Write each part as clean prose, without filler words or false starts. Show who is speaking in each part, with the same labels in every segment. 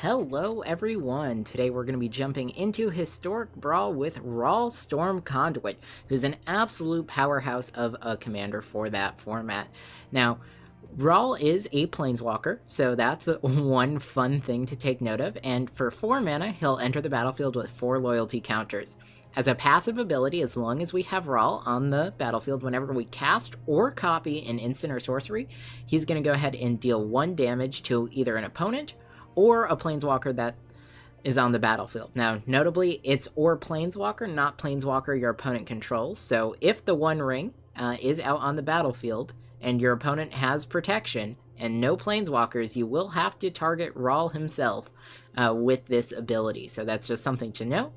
Speaker 1: Hello everyone! Today we're going to be jumping into Historic Brawl with Raw Storm Conduit, who's an absolute powerhouse of a commander for that format. Now, Brawl is a planeswalker, so that's one fun thing to take note of, and for 4 mana, he'll enter the battlefield with 4 loyalty counters. As a passive ability, as long as we have Brawl on the battlefield, whenever we cast or copy an instant or sorcery, he's going to go ahead and deal 1 damage to either an opponent or a planeswalker that is on the battlefield. Now, notably, it's or planeswalker, not planeswalker your opponent controls. So if the One Ring is out on the battlefield and your opponent has protection and no planeswalkers, you will have to target Rawl himself with this ability. So that's just something to note.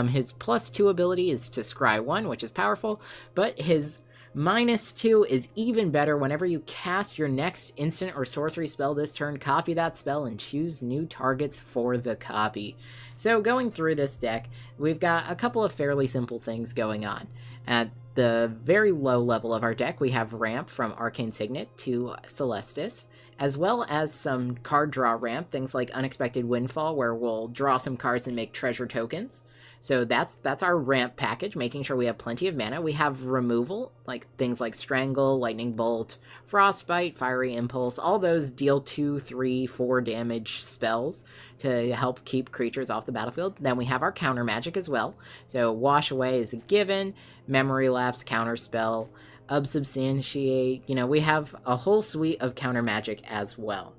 Speaker 1: His +2 ability is to scry 1, which is powerful, but his -2 is even better. Whenever you cast your next instant or sorcery spell this turn, copy that spell and choose new targets for the copy. So going through this deck, we've got a couple of fairly simple things going on. At the very low level of our deck, we have ramp from Arcane Signet to Celestis, as well as some card draw ramp, things like Unexpected Windfall, where we'll draw some cards and make treasure tokens. So that's our ramp package, making sure we have plenty of mana. We have removal, like things like Strangle, Lightning Bolt, Frostbite, Fiery Impulse. All those deal 2, 3, 4 damage spells to help keep creatures off the battlefield. Then we have our counter magic as well. So Wash Away is a given, Memory Lapse, Counter Spell, Unsubstantiate. You know, we have a whole suite of counter magic as well.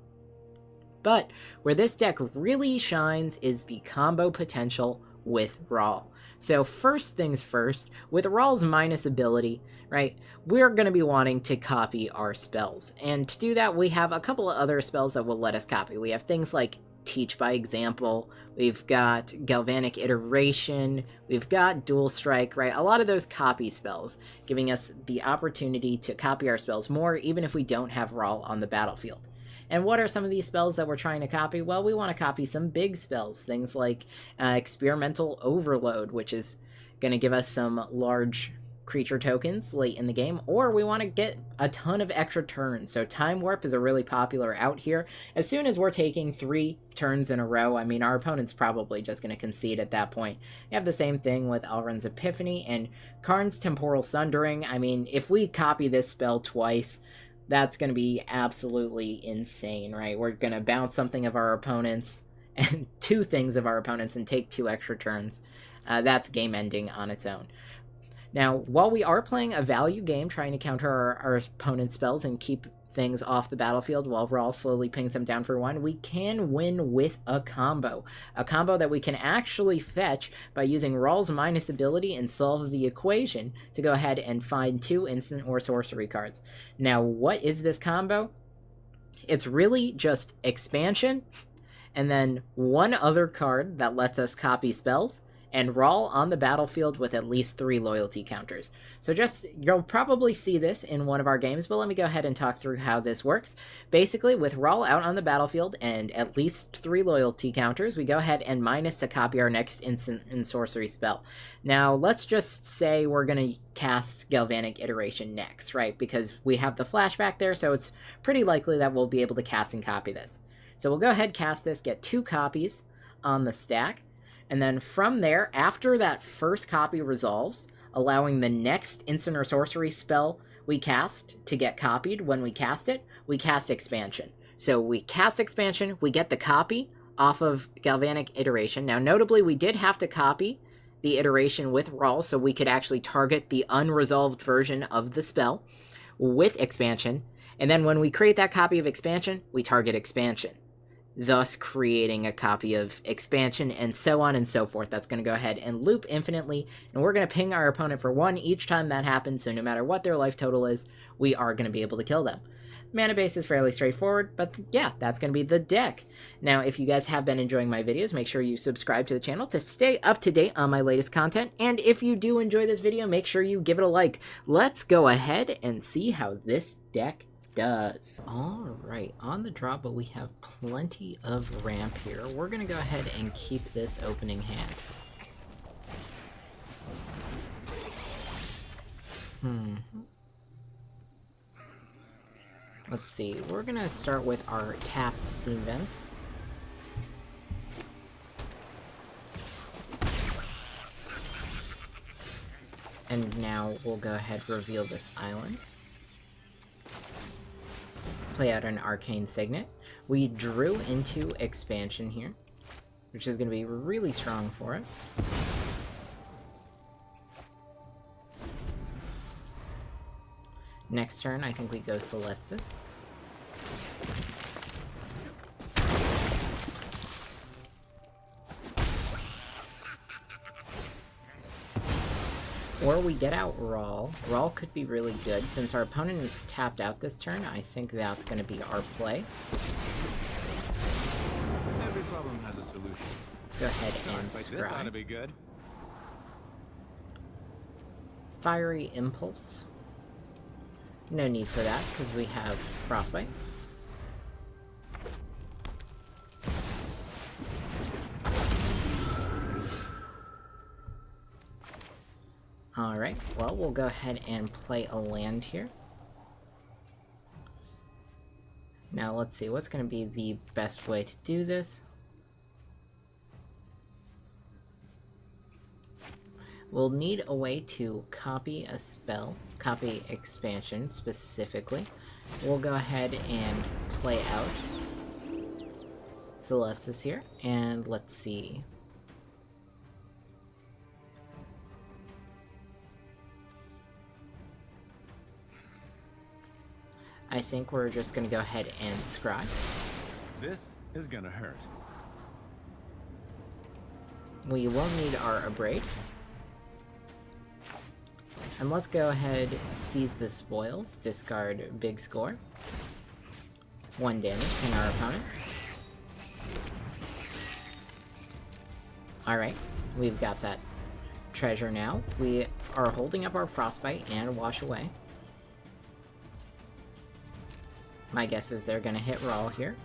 Speaker 1: But where this deck really shines is the combo potential with Brawl. So first things first, with Rawl's minus ability, right, we're going to be wanting to copy our spells. And to do that, we have a couple of other spells that will let us copy. We have things like Teach by Example, we've got Galvanic Iteration, we've got Dual Strike, right? A lot of those copy spells, giving us the opportunity to copy our spells more, even if we don't have Brawl on the battlefield. And what are some of these spells that we're trying to copy? Well, we want to copy some big spells, things like Experimental Overload, which is going to give us some large creature tokens late in the game, or we want to get a ton of extra turns. So Time Warp is a really popular out here. As soon as we're taking 3 turns in a row, I mean, our opponent's probably just going to concede at that point. You have the same thing with Alrund's Epiphany and Karn's Temporal Sundering. I mean, if we copy this spell twice, that's going to be absolutely insane, right? We're going to bounce something of our opponents and 2 things of our opponents and take 2 extra turns. That's game ending on its own. Now, while we are playing a value game, trying to counter our opponent's spells and keep things off the battlefield while Brawl slowly pings them down for 1, we can win with a combo. A combo that we can actually fetch by using Rawl's minus ability and solve the equation to go ahead and find 2 instant or sorcery cards. Now, what is this combo? It's really just expansion, and then 1 other card that lets us copy spells, and Brawl on the battlefield with at least 3 loyalty counters. So you'll probably see this in one of our games, but let me go ahead and talk through how this works. Basically, with Brawl out on the battlefield and at least 3 loyalty counters, we go ahead and minus to copy our next instant and sorcery spell. Now, let's just say we're going to cast Galvanic Iteration next, right? Because we have the flashback there, so it's pretty likely that we'll be able to cast and copy this. So we'll go ahead, cast this, get 2 copies on the stack. And then from there, after that first copy resolves, allowing the next instant or sorcery spell we cast to get copied when we cast it, we cast Expansion. So we cast Expansion, we get the copy off of Galvanic Iteration. Now, notably, we did have to copy the iteration with Brawl, so we could actually target the unresolved version of the spell with Expansion. And then when we create that copy of Expansion, we target Expansion, thus creating a copy of Expansion, and so on and so forth. That's going to go ahead and loop infinitely, and we're going to ping our opponent for 1 each time that happens, so no matter what their life total is, we are going to be able to kill them. Mana base is fairly straightforward, but yeah, that's going to be the deck. Now, if you guys have been enjoying my videos, make sure you subscribe to the channel to stay up to date on my latest content, and if you do enjoy this video, make sure you give it a like. Let's go ahead and see how this deck does. Alright, on the draw, but we have plenty of ramp here. We're going to go ahead and keep this opening hand. Let's see, we're going to start with our tapped Steam Vents. And now we'll go ahead and reveal this island. Play out an Arcane Signet. We drew into expansion here, which is going to be really strong for us. Next turn, I think we go Celestis. Or we get out Brawl. Brawl could be really good. Since our opponent is tapped out this turn, I think that's going to be our play.
Speaker 2: Every problem has a solution.
Speaker 1: Let's go ahead and
Speaker 2: This
Speaker 1: scry.
Speaker 2: ought to be good.
Speaker 1: Fiery Impulse. No need for that, because we have Frostbite. Alright, well, we'll go ahead and play a land here. Now, let's see, what's going to be the best way to do this? We'll need a way to copy a spell, copy expansion specifically. We'll go ahead and play out Celestis here, and let's see. I think we're just going to go ahead and scry.
Speaker 2: This is gonna hurt.
Speaker 1: We will need our Abrade. And let's go ahead, seize the spoils, discard big score. 1 damage in our opponent. Alright, we've got that treasure now. We are holding up our Frostbite and Wash Away. My guess is they're gonna hit Brawl here.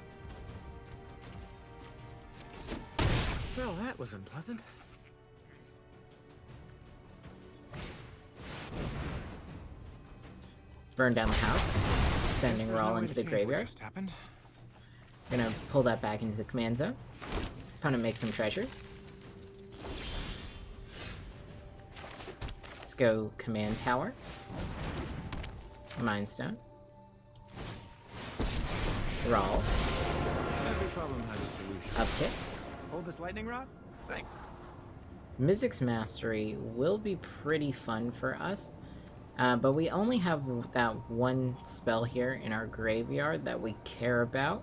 Speaker 2: Well, that was unpleasant.
Speaker 1: Burn down the house, sending Brawl into the graveyard. Gonna pull that back into the command zone. Opponent makes some treasures. Let's go command tower. Mind Stone. Brawl.
Speaker 2: Every problem has a solution.
Speaker 1: Uptick.
Speaker 2: Hold this lightning rod? Thanks.
Speaker 1: Mizzix Mastery will be pretty fun for us, but we only have that one spell here in our graveyard that we care about.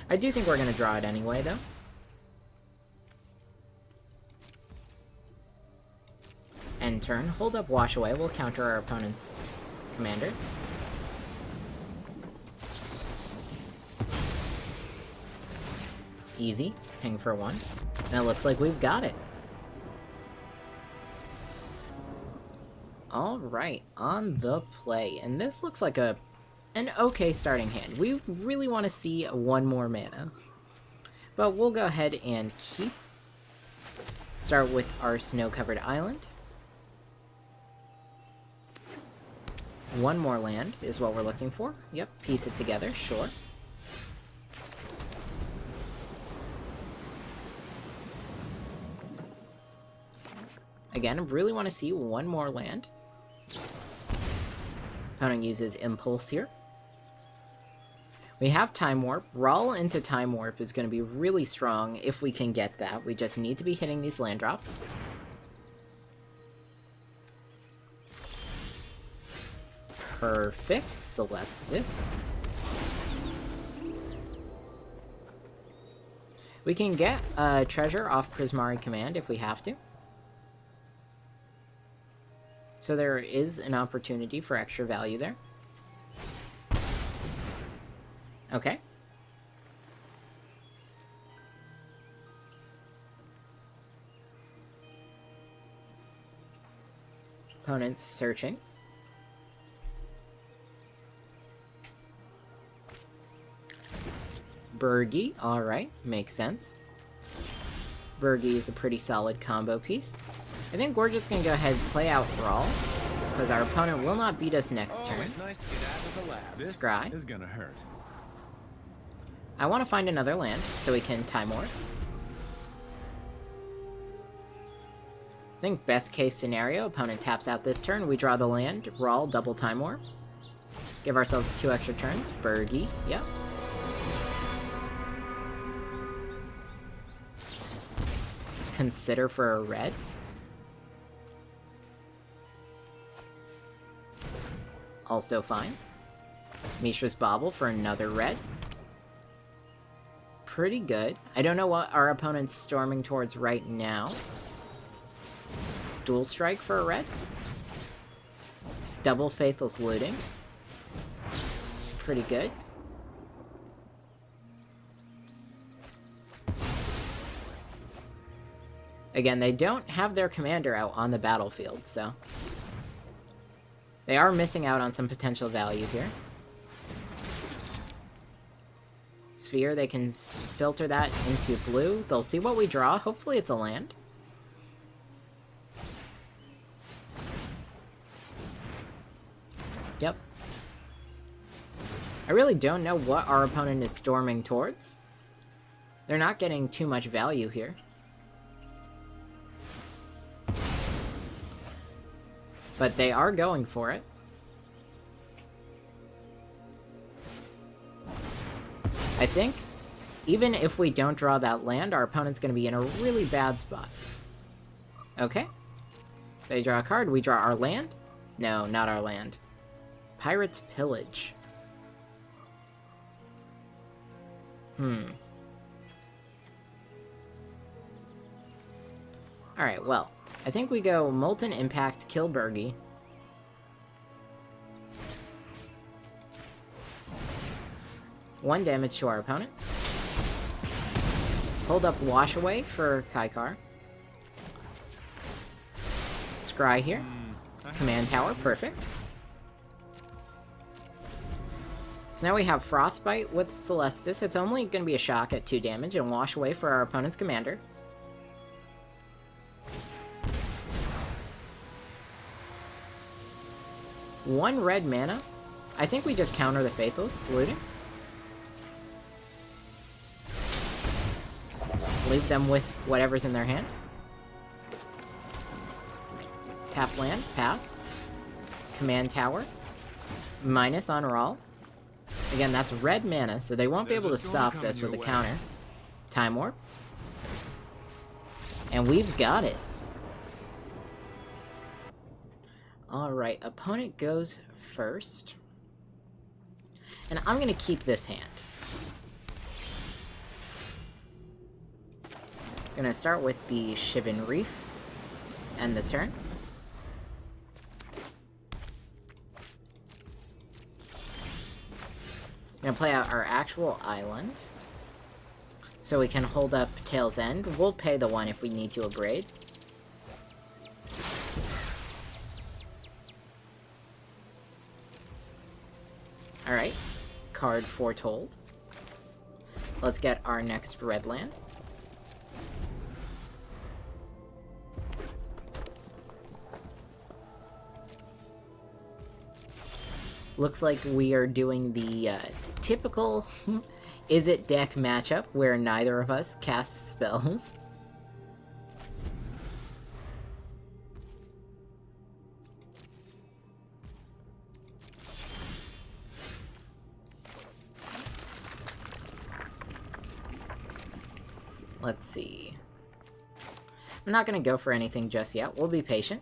Speaker 1: I do think we're going to draw it anyway, though. End turn. Hold up Wash Away. We'll counter our opponent's commander. Easy. Ping for 1. Now it looks like we've got it. Alright, on the play. And this looks like an okay starting hand. We really want to see 1 more mana. But we'll go ahead and keep. Start with our snow-covered island. 1 more land is what we're looking for. Yep, piece it together, sure. Again, I really want to see 1 more land. Opponent uses Impulse here. We have Time Warp. Brawl into Time Warp is going to be really strong if we can get that. We just need to be hitting these land drops. Perfect. Celestis. We can get a treasure off Prismari Command if we have to. So there is an opportunity for extra value there. Okay. Opponent's searching. Burgi, alright, makes sense. Burgi is a pretty solid combo piece. I think we're just gonna go ahead and play out Brawl, because our opponent will not beat us next turn.
Speaker 2: It's nice to get out of the lab. This
Speaker 1: Scry.
Speaker 2: is gonna hurt.
Speaker 1: I want to find another land, so we can Time Warp. I think best case scenario, opponent taps out this turn, we draw the land, Brawl, double Time Warp. Give ourselves 2 extra turns. Bergie, yep. Consider for a red. Also fine. Mishra's Bauble for another red. Pretty good. I don't know what our opponent's storming towards right now. Dual Strike for a red. Double Faithless Looting. Pretty good. Again, they don't have their commander out on the battlefield, so... they are missing out on some potential value here. Sphere, they can filter that into blue. They'll see what we draw. Hopefully it's a land. Yep. I really don't know what our opponent is storming towards. They're not getting too much value here. But they are going for it. I think, even if we don't draw that land, our opponent's going to be in a really bad spot. Okay. They draw a card, we draw our land? No, not our land. Pirate's Pillage. Alright, well, I think we go Molten Impact, kill Bergie. One damage to our opponent. Hold up Wash Away for Kaikar. Scry here. Command Tower, perfect. So now we have Frostbite with Celestis. It's only going to be a shock at 2 damage and Wash Away for our opponent's commander. One red mana. I think we just counter the Faithless Looting. Leave them with whatever's in their hand. Tap land, pass. Command Tower. Minus on Rawl. Again, that's red mana, so they won't be able to stop this with a counter. Time Warp. And we've got it. Alright, opponent goes first. And I'm gonna keep this hand. Gonna start with the Shivan Reef. End the turn. Gonna play out our actual island. So we can hold up Tail's End. We'll pay the 1 if we need to abrade. Alright. Card Foretold. Let's get our next red land. Looks like we are doing the typical Is It deck matchup where neither of us casts spells. Let's see. I'm not going to go for anything just yet. We'll be patient.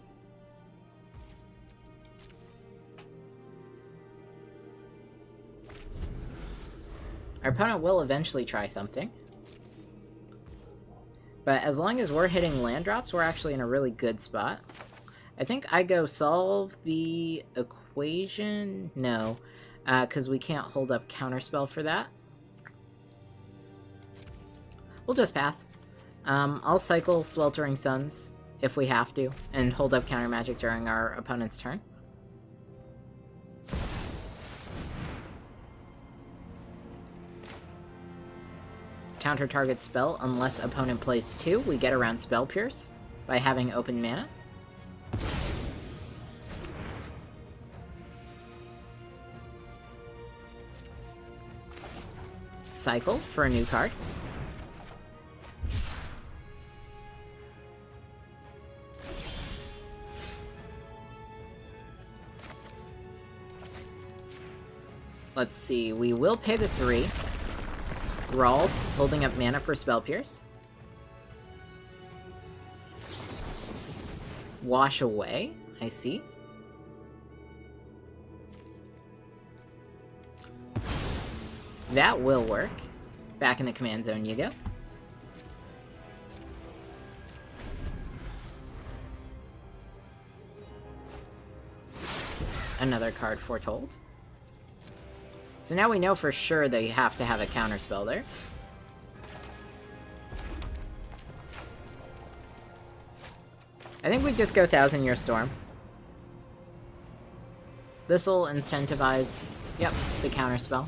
Speaker 1: Our opponent will eventually try something. But as long as we're hitting land drops, we're actually in a really good spot. I think I go solve the equation. No, because we can't hold up counterspell for that. We'll just pass. I'll cycle Sweltering Suns if we have to, and hold up counter magic during our opponent's turn. Counter target spell unless opponent plays 2. We get around Spell Pierce by having open mana. Cycle for a new card. Let's see, we will pay the 3. Brawl, holding up mana for Spell Pierce. Wash away, I see. That will work. Back in the command zone you go. Another card foretold. So now we know for sure they have to have a counterspell there. I think we just go 1,000-Year Storm. This'll incentivize, yep, the counterspell.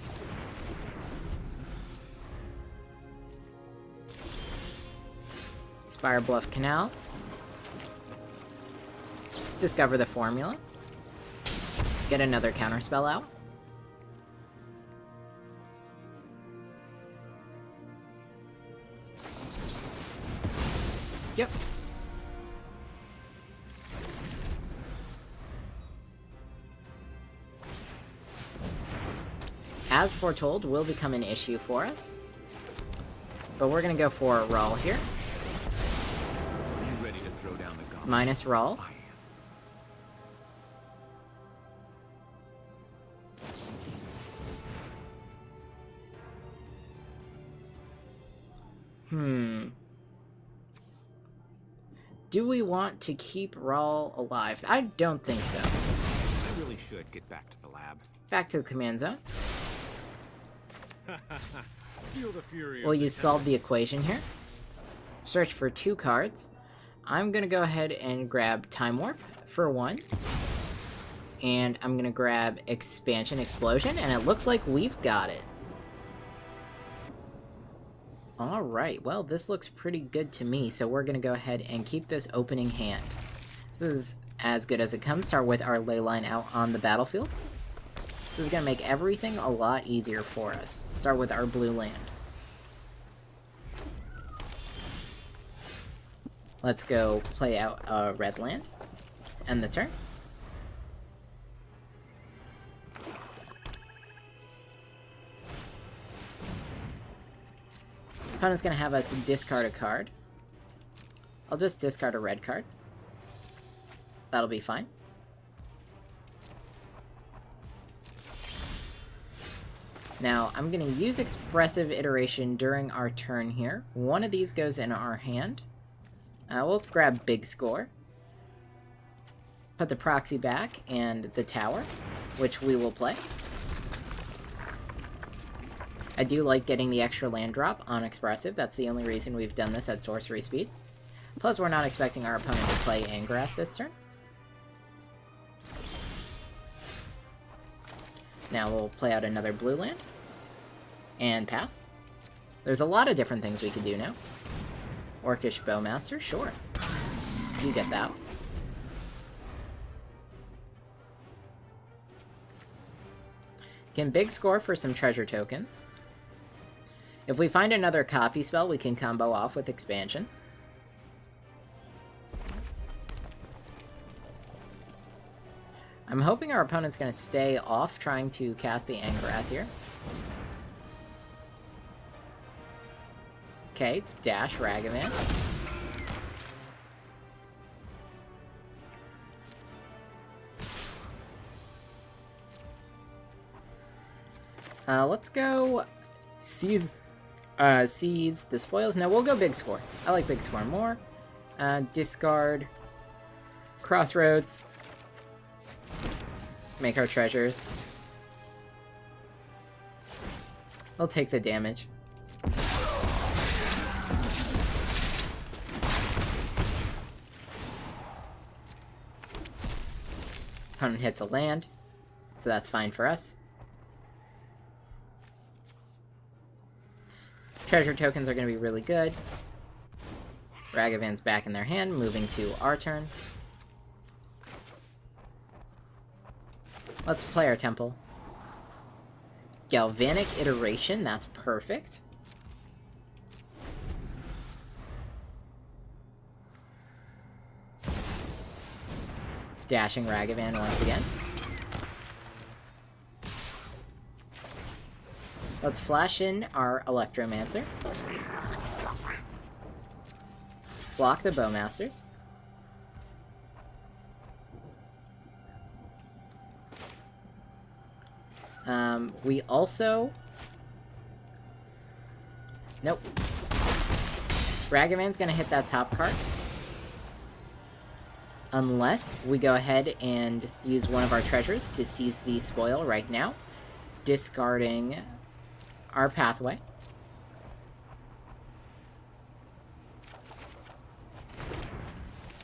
Speaker 1: Spire Bluff Canal. Discover the formula. Get another counterspell out. Yep. As foretold, will become an issue for us. But we're gonna go for a Rawl here.
Speaker 2: Are you ready to throw down the gauntlet?
Speaker 1: Minus Rawl. Do we want to keep Rawl alive? I don't think so.
Speaker 2: I really should get back to the lab.
Speaker 1: Back to the command zone.
Speaker 2: Feel the fury.
Speaker 1: Will you solve the equation here? Search for 2 cards. I'm gonna go ahead and grab Time Warp for 1. And I'm gonna grab Expansion Explosion, and it looks like we've got it. Alright, well, this looks pretty good to me, so we're gonna go ahead and keep this opening hand. This is as good as it comes. Start with our ley line out on the battlefield. This is gonna make everything a lot easier for us. Start with our blue land. Let's go play out a red land. End the turn. Opponent's gonna have us discard a card. I'll just discard a red card. That'll be fine. Now, I'm gonna use Expressive Iteration during our turn here. One of these goes in our hand. We'll grab Big Score. Put the proxy back and the tower, which we will play. I do like getting the extra land drop on Expressive. That's the only reason we've done this at sorcery speed. Plus, we're not expecting our opponent to play Angrath this turn. Now we'll play out another blue land. And pass. There's a lot of different things we can do now. Orcish Bowmaster, sure. You get that. Can Big Score for some treasure tokens. If we find another copy spell, we can combo off with Expansion. I'm hoping our opponent's going to stay off trying to cast the Angrath here. Okay, dash Ragavan. Let's go seize the spoils. No, we'll go Big Score. I like Big Score more. Discard Crossroads. Make our treasures. I'll take the damage. Opponent hits a land, so that's fine for us. Treasure tokens are going to be really good. Ragavan's back in their hand, moving to our turn. Let's play our temple. Galvanic Iteration, that's perfect. Dashing Ragavan once again. Let's flash in our Electromancer. Block the Bowmasters. We also... Nope. Ragavan's gonna hit that top card. Unless we go ahead and use one of our treasures to seize the spoil right now, discarding our pathway.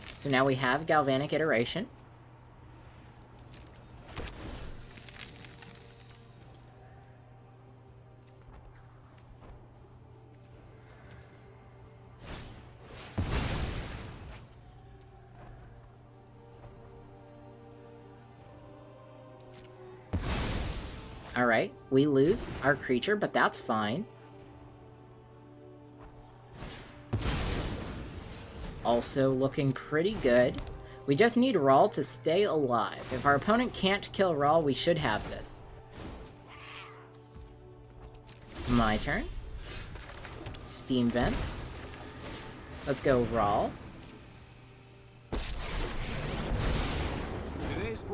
Speaker 1: So now we have Galvanic Iteration. Alright, we lose our creature, but that's fine. Also looking pretty good. We just need Rawl to stay alive. If our opponent can't kill Rawl, we should have this. My turn. Steam Vents. Let's go Rawl.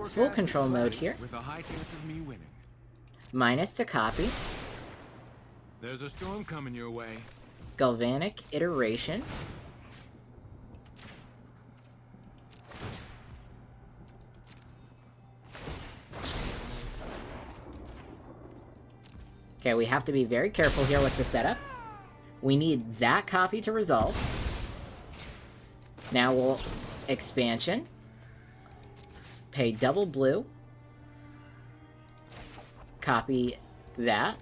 Speaker 1: Full control mode here.
Speaker 2: With a high chance of me winning.
Speaker 1: Minus to copy.
Speaker 2: There's a storm coming your way.
Speaker 1: Galvanic Iteration. Okay, we have to be very careful here with the setup. We need that copy to resolve. Now we'll expansion. Pay double blue. Copy that.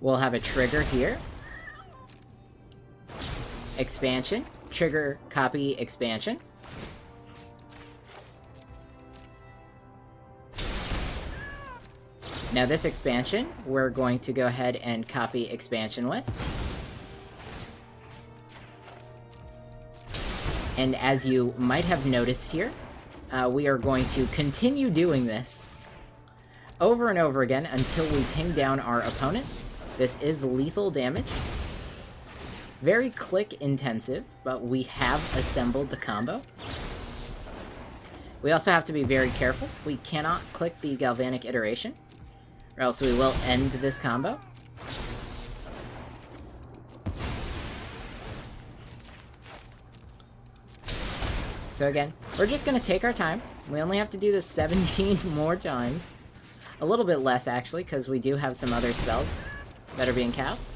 Speaker 1: We'll have a trigger here. Expansion. Trigger, copy, expansion. Now this expansion, we're going to go ahead and copy expansion with. And as you might have noticed here, we are going to continue doing this over and over again until we ping down our opponent. This is lethal damage. Very click intensive, but we have assembled the combo. We also have to be very careful. We cannot click the Galvanic Iteration, or else we will end this combo. So again, we're just going to take our time. We only have to do this 17 more times. A little bit less, actually, because we do have some other spells that are being cast.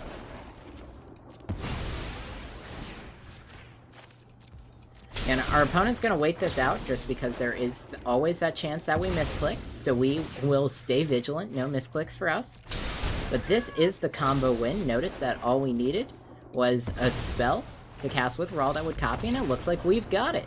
Speaker 1: And our opponent's going to wait this out, just because there is always that chance that we misclick. So we will stay vigilant. No misclicks for us. But this is the combo win. Notice that all we needed was a spell to cast with Rawl that would copy, and it looks like we've got it.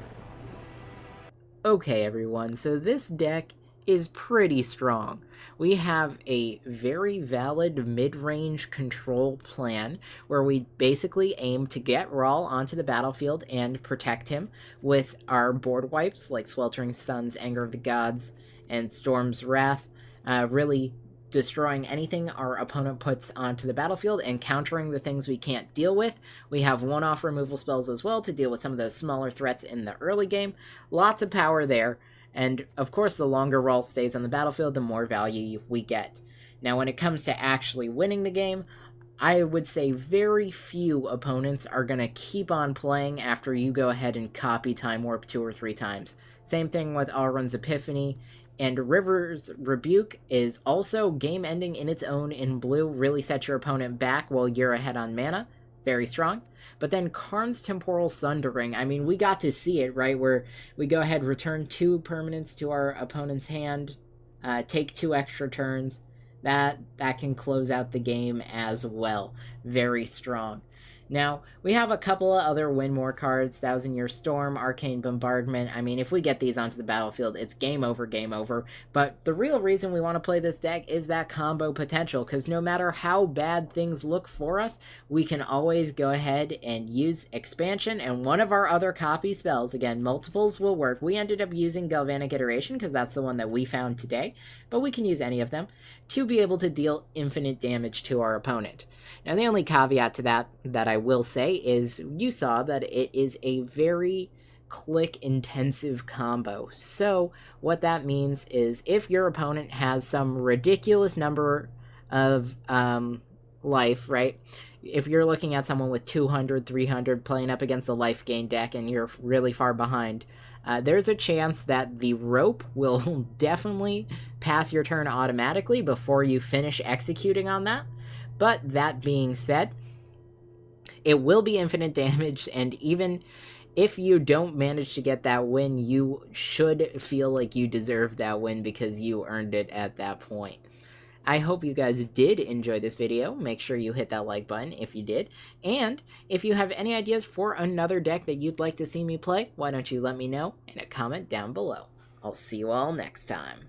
Speaker 1: Okay, everyone, so this deck is pretty strong. We have a very valid mid-range control plan where we basically aim to get Rawl onto the battlefield and protect him with our board wipes like Sweltering Suns, Anger of the Gods, and Storm's Wrath, really destroying anything our opponent puts onto the battlefield and countering the things we can't deal with. We have one-off removal spells as well to deal with some of those smaller threats in the early game. Lots of power there, and of course the longer Rawl stays on the battlefield, the more value we get. Now when it comes to actually winning the game, I would say very few opponents are going to keep on playing after you go ahead and copy Time Warp 2 or 3 times. Same thing with Alrund's Epiphany. And River's Rebuke is also game-ending in its own in blue, really sets your opponent back while you're ahead on mana. Very strong. But then Karn's Temporal Sundering, I mean, we got to see it, right? Where we go ahead, return 2 permanents to our opponent's hand, take 2 extra turns. That can close out the game as well. Very strong. Now, we have a couple of other win more cards, Thousand Year Storm, Arcane Bombardment. I mean, if we get these onto the battlefield, it's game over, game over. But the real reason we want to play this deck is that combo potential, because no matter how bad things look for us, we can always go ahead and use Expansion, and one of our other copy spells, again, multiples will work. We ended up using Galvanic Iteration, because that's the one that we found today, but we can use any of them, to be able to deal infinite damage to our opponent. Now, the only caveat to that I will say is you saw that it is a very click-intensive combo. So what that means is if your opponent has some ridiculous number of life, right? If you're looking at someone with 200, 300 playing up against a life gain deck and you're really far behind, there's a chance that the rope will definitely pass your turn automatically before you finish executing on that. But that being said, it will be infinite damage, and even if you don't manage to get that win, you should feel like you deserve that win because you earned it at that point. I hope you guys did enjoy this video. Make sure you hit that like button if you did. And if you have any ideas for another deck that you'd like to see me play, why don't you let me know in a comment down below. I'll see you all next time.